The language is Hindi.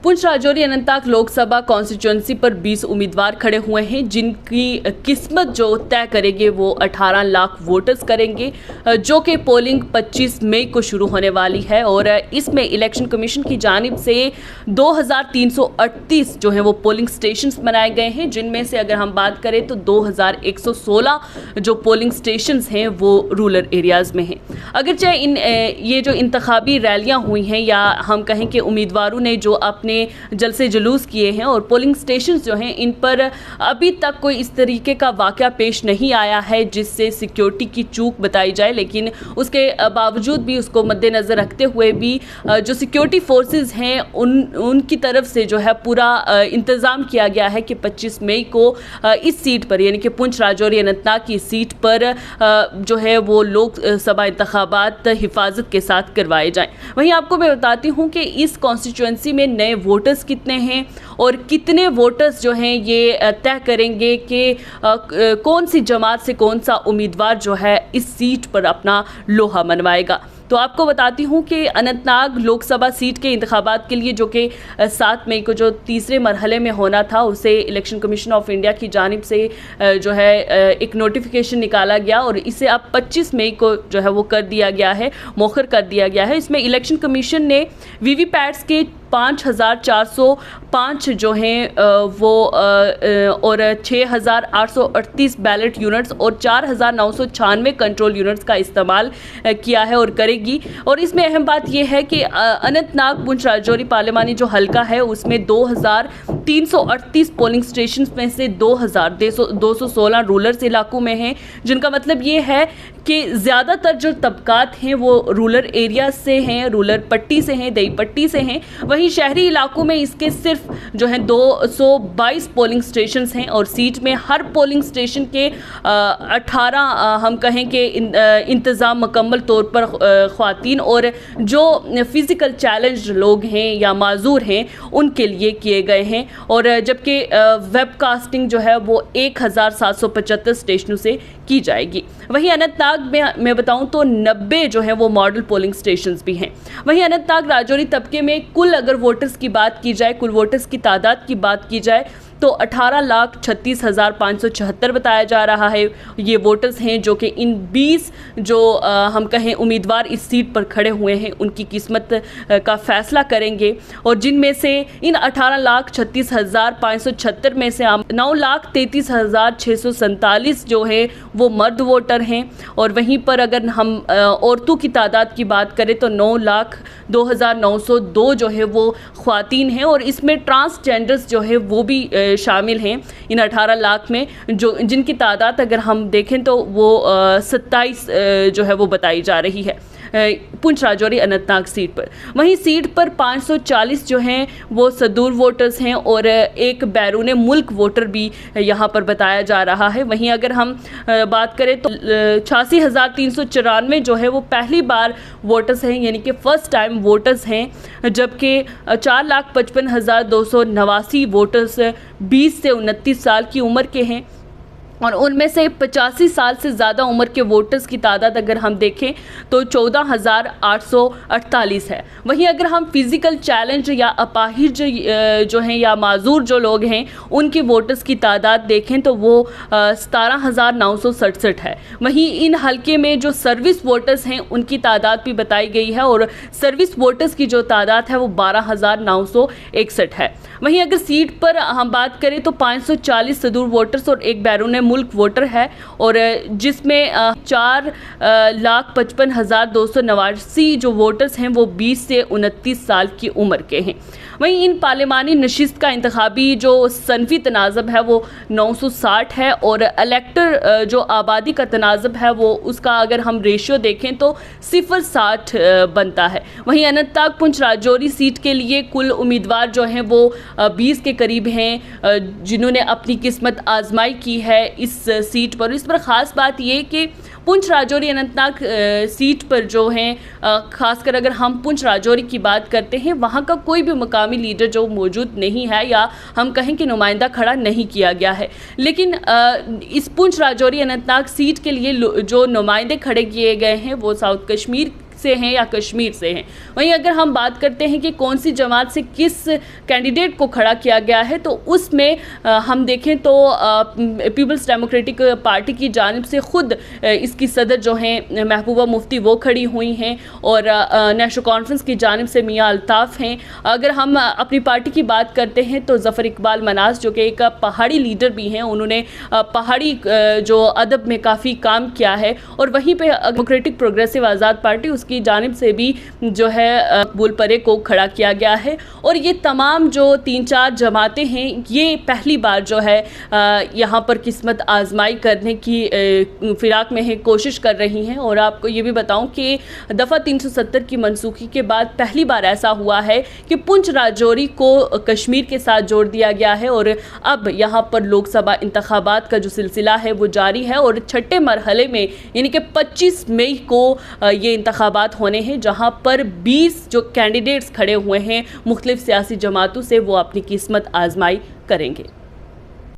पुंछ राजौरी अनंतनाग लोकसभा कॉन्स्टिट्यूंसी पर 20 उम्मीदवार खड़े हुए हैं, जिनकी किस्मत जो तय करेंगे वो 18 लाख वोटर्स करेंगे, जो कि पोलिंग 25 मई को शुरू होने वाली है। और इसमें इलेक्शन कमीशन की जानिब से 2338 जो है वो पोलिंग स्टेशंस बनाए गए हैं, जिनमें से अगर हम बात करें तो 2116 जो पोलिंग स्टेशंस हैं वो रूरल एरियाज़ में हैं। अगरचे ये जो इंतखाबी रैलियाँ हुई हैं या हम कहें कि उम्मीदवारों ने जो अपने जलसे जुलूस किए हैं और पोलिंग स्टेशंस जो हैं इन पर अभी तक कोई इस तरीके का वाक़या पेश नहीं आया है जिससे सिक्योरिटी की चूक बताई जाए, लेकिन उसके बावजूद भी उसको मद्देनज़र रखते हुए भी जो सिक्योरिटी फोर्सेस हैं उनकी तरफ से जो है पूरा इंतज़ाम किया गया है कि 25 मई को इस सीट पर यानी कि पुंछ राजौरी अनंतनाग की सीट पर जो है वो लोकसभा इंतखाबात हिफाजत के साथ करवाए जाएं। वहीं आपको मैं बताती हूँ कि इस कॉन्स्टिट्यूंसी में नए वोटर्स कितने हैं और कितने वोटर्स जो हैं ये तय करेंगे कि कौन सी जमात से कौन सा उम्मीदवार जो है इस सीट पर अपना लोहा मनवाएगा। तो आपको बताती हूँ कि अनंतनाग लोकसभा सीट के इंतखाबात के लिए जो कि 7 मई को जो तीसरे मरहले में होना था, उसे इलेक्शन कमीशन ऑफ इंडिया की जानिब से जो है एक नोटिफिकेशन निकाला गया और इसे अब 25 मई को जो है वो कर दिया गया है, मौखर कर दिया गया है। इसमें इलेक्शन कमीशन ने वीवीपैट्स के 5405 जो हैं वो और 6838 बैलेट यूनिट्स और 4996 कंट्रोल यूनिट्स का इस्तेमाल किया है और करेगी। और इसमें अहम बात यह है कि अनंतनाग पुंछ राजौरी पार्लिमानी जो हल्का है उसमें 2338 पोलिंग स्टेशन में से 2216 रूरल इलाकों में हैं, जिनका मतलब ये है कि ज़्यादातर जो तबकात हैं वो रूरल एरिया से हैं, रूरल पट्टी से हैं, दही पट्टी से हैं। वहीं शहरी इलाकों में इसके सिर्फ जो है 222 पोलिंग स्टेशंस हैं और सीट में हर पोलिंग स्टेशन के 18 हम कहें कि इंतज़ाम मुकम्मल तौर पर ख़वातीन और जो फ़िज़िकल चैलेंज लोग हैं या माजूर हैं उनके लिए किए गए हैं। और जबकि वेबकास्टिंग जो है वो 1775 स्टेशनों से की जाएगी। वहीं अनंतनाग में मैं बताऊं तो 90 जो है वो मॉडल पोलिंग स्टेशंस भी हैं। वहीं अनंतनाग राजौरी तबके में कुल अगर वोटर्स की बात की जाए, कुल वोटर्स की तादाद की बात की जाए तो 18,36,576 बताया जा रहा है। ये वोटर्स हैं जो कि इन 20 जो हम कहें उम्मीदवार इस सीट पर खड़े हुए हैं उनकी किस्मत का फैसला करेंगे। और जिनमें से इन 18,36,576 में से 9,33,647 जो है वो मर्द वोटर हैं। और वहीं पर अगर हम औरतों की तादाद की बात करें तो 9,02,902 जो है वो ख्वातीन हैं और इसमें ट्रांसजेंडर्स जो है वो भी शामिल हैं इन 18 लाख में, जो जिनकी तादाद अगर हम देखें तो वो 27 जो है वो बताई जा रही है पुंछ राजौरी अनंतनाग सीट पर। वहीं सीट पर 540 जो हैं वो सदूर वोटर्स हैं और एक बैरून मुल्क वोटर भी यहाँ पर बताया जा रहा है। वहीं अगर हम बात करें तो 86,394 जो है वो पहली बार वोटर्स हैं यानी कि फ़र्स्ट टाइम वोटर्स हैं, जबकि 4,55,289 वोटर्स 20 से 29 साल की उम्र के हैं और उनमें से 85 साल से ज़्यादा उम्र के वोटर्स की तादाद अगर हम देखें तो 14,848 है। वहीं अगर हम फिज़िकल चैलेंज या अपाहिज जो हैं या माजूर जो लोग हैं उनके वोटर्स की तादाद देखें तो वो 17,967 है। वहीं इन हलके में जो सर्विस वोटर्स हैं उनकी तादाद भी बताई गई है और सर्विस वोटर्स की जो तादाद है वो 12,961 है। वहीं अगर सीट पर हम बात करें तो 540 सदूर वोटर्स और एक बैरून मुल्क वोटर है और जिसमें 4,55,289 जो वोटर्स हैं वो 20 से 29 साल की उम्र के हैं। वहीं इन पार्लिमानी नशिस्त का इंतखाबी जो सनफी तनाज़ब है वो 960 है और इलेक्टर जो आबादी का तनाज़ब है वो उसका अगर हम रेशियो देखें तो 0.60 बनता है। वहीं अनंतनाग पुंछ राजौरी सीट के लिए कुल उम्मीदवार जो हैं वो 20 के करीब हैं जिन्होंने अपनी किस्मत आजमाई की है इस सीट पर। इस पर ख़ास बात ये कि पुंछ राजौरी अनंतनाग सीट पर जो हैं ख़ासकर अगर हम पुंछ राजौरी की बात करते हैं वहाँ का कोई भी मुकामी लीडर जो मौजूद नहीं है या हम कहें कि नुमाइंदा खड़ा नहीं किया गया है, लेकिन इस पुंछ राजौरी अनंतनाग सीट के लिए जो नुमाइंदे खड़े किए गए हैं वो साउथ कश्मीर से हैं या कश्मीर से हैं। वहीं अगर हम बात करते हैं कि कौन सी जमात से किस कैंडिडेट को खड़ा किया गया है, तो उसमें हम देखें तो पीपल्स डेमोक्रेटिक पार्टी की जानिब से खुद इसकी सदर जो हैं महबूबा मुफ्ती वो खड़ी हुई हैं और नेशनल कॉन्फ्रेंस की जानिब से मियां अल्ताफ़ हैं। अगर हम अपनी पार्टी की बात करते हैं तो ज़फ़र इकबाल मनाज़ जो कि एक पहाड़ी लीडर भी हैं, उन्होंने पहाड़ी जो अदब में काफ़ी काम किया है। और वहीं पे डेमोक्रेटिक प्रोग्रेसिव आज़ाद पार्टी उसकी जानिब से भी जो है मकबूल परे को खड़ा किया गया है। और ये तमाम जो 3-4 जमातें हैं ये पहली बार जो है यहाँ पर किस्मत आजमाई करने की फिराक में है, कोशिश कर रही हैं। और आपको ये भी बताऊं कि दफ़ा 370 की मनसूखी के बाद पहली बार ऐसा हुआ है कि पुंछ राजौरी को कश्मीर के साथ जोड़ दिया गया है। और अब यहाँ पर लोकसभा इंतखाबात का जो सिलसिला है वो जारी है और छठे मरहले में यानी कि 25 मई को ये इंतखाबात होने हैं, जहाँ पर 20 जो कैंडिडेट्स खड़े हुए हैं मुख्तलिफ सियासी जमातों से, वो अपनी किस्मत आजमाई करेंगे।